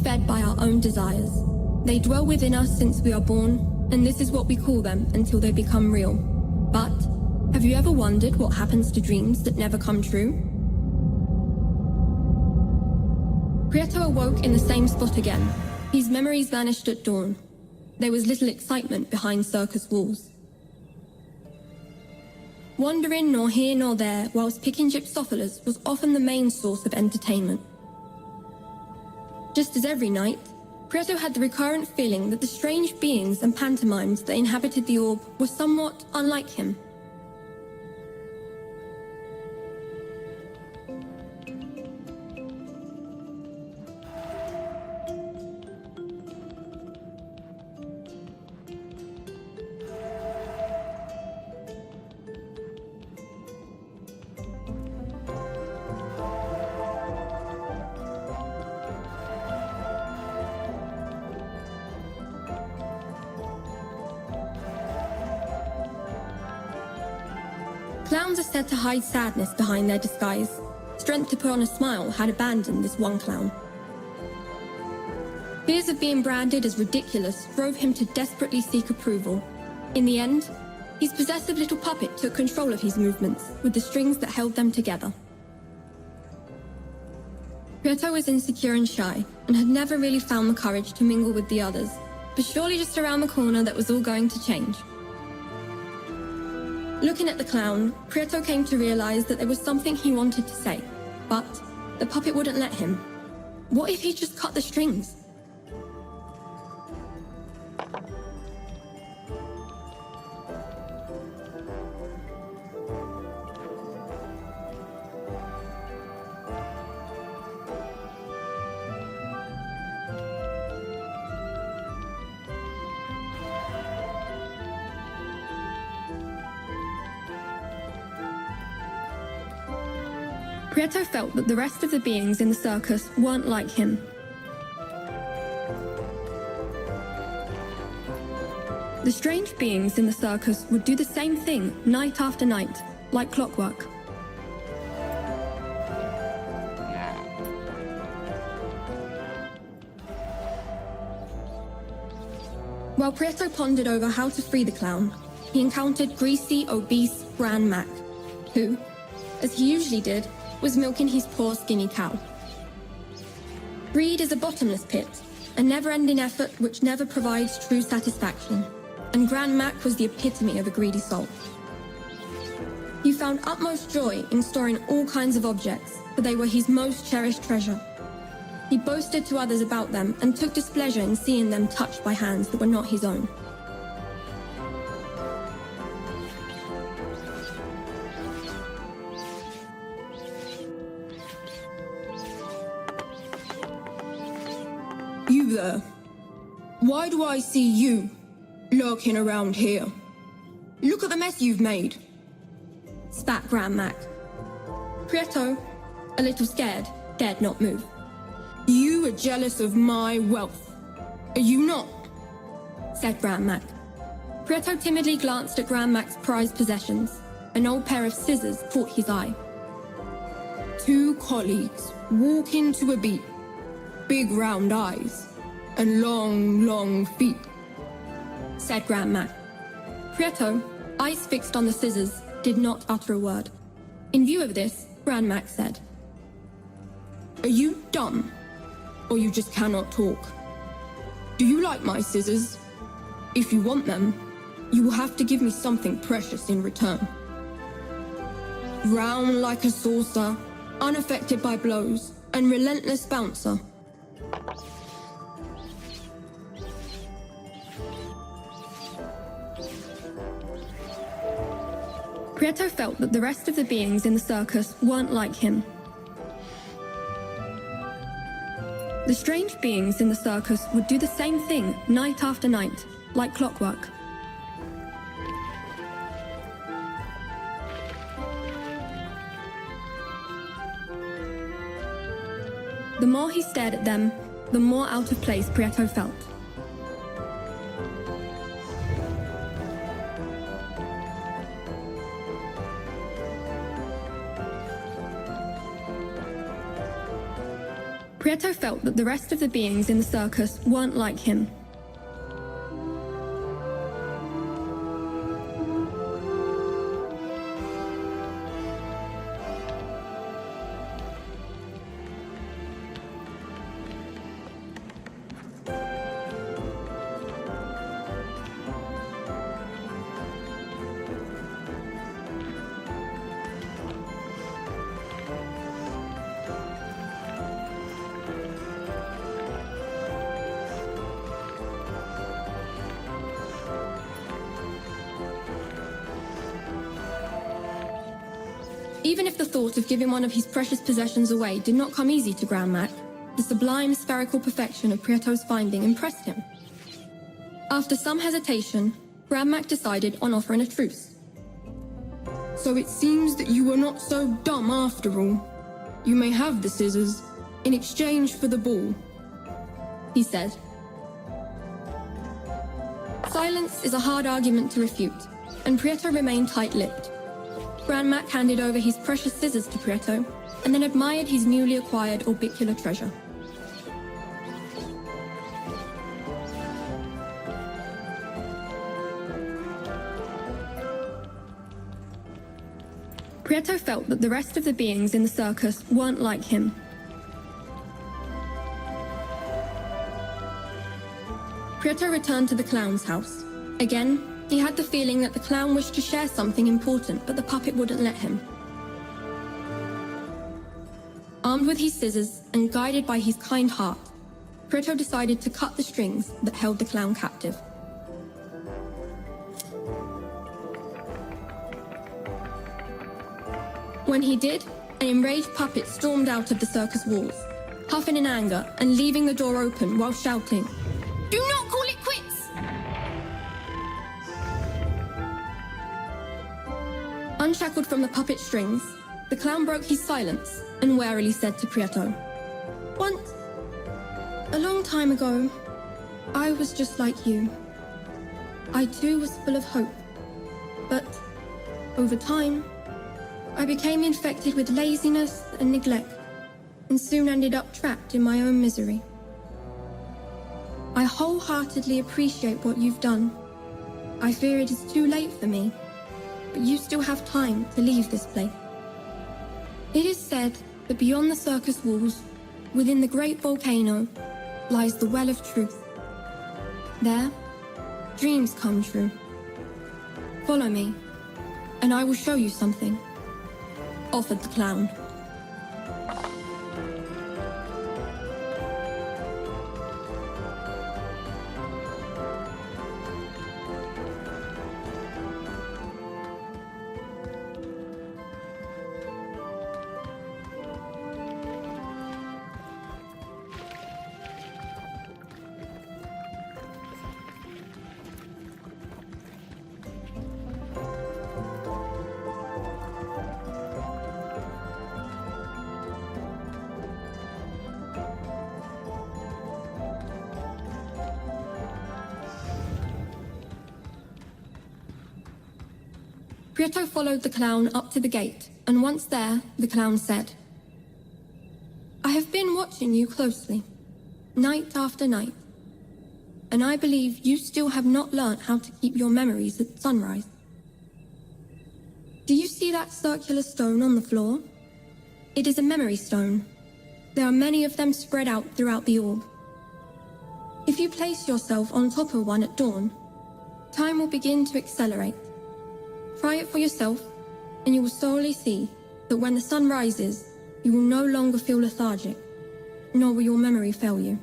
fed by our own desires. They dwell within us since we are born, and this is what we call them until they become real. But have you ever wondered what happens to dreams that never come true? Prieto awoke in the same spot again. His memories vanished at dawn. There was little excitement behind circus walls. Wandering nor here nor there whilst picking gypsophilas was often the main source of entertainment. Just as every night, Prieto had the recurrent feeling that the strange beings and pantomimes that inhabited the orb were somewhat unlike him. Clowns are said to hide sadness behind their disguise. Strength to put on a smile had abandoned this one clown. Fears of being branded as ridiculous drove him to desperately seek approval. In the end, his possessive little puppet took control of his movements with the strings that held them together. Prieto was insecure and shy, and had never really found the courage to mingle with the others, but surely just around the corner that was all going to change. Looking at the clown, Prieto came to realize that there was something he wanted to say, but the puppet wouldn't let him. What if he just cut the strings? Prieto felt that the rest of the beings in the circus weren't like him. The strange beings in the circus would do the same thing night after night, like clockwork. While Prieto pondered over how to free the clown, he encountered greasy, obese Grand Mac, who, as he usually did, was milking his poor skinny cow. Greed is a bottomless pit, a never-ending effort which never provides true satisfaction, and Grand Mac was the epitome of a greedy soul. He found utmost joy in storing all kinds of objects, for they were his most cherished treasure. He boasted to others about them and took displeasure in seeing them touched by hands that were not his own. You there? Why do I see you lurking around here? Look at the mess you've made, Spat Grand Mac. Prieto, a little scared, dared not move. You are jealous of my wealth, are you not? Said Grand Mac. Prieto timidly glanced at Grand Mac's prized possessions. An old pair of scissors caught his eye. Two colleagues walk into a beat, big round eyes, and long, long feet, said Grand Mac. Prieto, eyes fixed on the scissors, did not utter a word. In view of this, Grand Mac said, Are you dumb, or you just cannot talk? Do you like my scissors? If you want them, you will have to give me something precious in return. Round like a saucer, unaffected by blows, and relentless bouncer. Prieto felt that the rest of the beings in the circus weren't like him. The strange beings in the circus would do the same thing night after night, like clockwork. The more he stared at them, the more out of place Prieto felt. Prieto felt that the rest of the beings in the circus weren't like him. Even if the thought of giving one of his precious possessions away did not come easy to Grand Mac, the sublime spherical perfection of Prieto's finding impressed him. After some hesitation, Grand Mac decided on offering a truce. So it seems that you were not so dumb after all. You may have the scissors in exchange for the ball, he said. Silence is a hard argument to refute, and Prieto remained tight-lipped. Grand Mac handed over his precious scissors to Prieto, and then admired his newly acquired orbicular treasure. Prieto felt that the rest of the beings in the circus weren't like him. Prieto returned to the clown's house. Again, he had the feeling that the clown wished to share something important, but the puppet wouldn't let him. Armed with his scissors and guided by his kind heart, Prieto decided to cut the strings that held the clown captive. When he did, an enraged puppet stormed out of the circus walls, huffing in anger and leaving the door open while shouting, "Do not call it quits!" Unshackled from the puppet strings, the clown broke his silence and warily said to Prieto, "Once, a long time ago, I was just like you. I too was full of hope. But, over time, I became infected with laziness and neglect, and soon ended up trapped in my own misery. I wholeheartedly appreciate what you've done. I fear it is too late for me, but you still have time to leave this place. It is said that beyond the circus walls, within the great volcano, lies the well of truth. There, dreams come true. Follow me, and I will show you something," offered the clown. Prieto followed the clown up to the gate, and once there, the clown said, "I have been watching you closely, night after night, and I believe you still have not learnt how to keep your memories at sunrise. Do you see that circular stone on the floor? It is a memory stone. There are many of them spread out throughout the orb. If you place yourself on top of one at dawn, time will begin to accelerate. Try it for yourself, and you will slowly see that when the sun rises, you will no longer feel lethargic, nor will your memory fail you."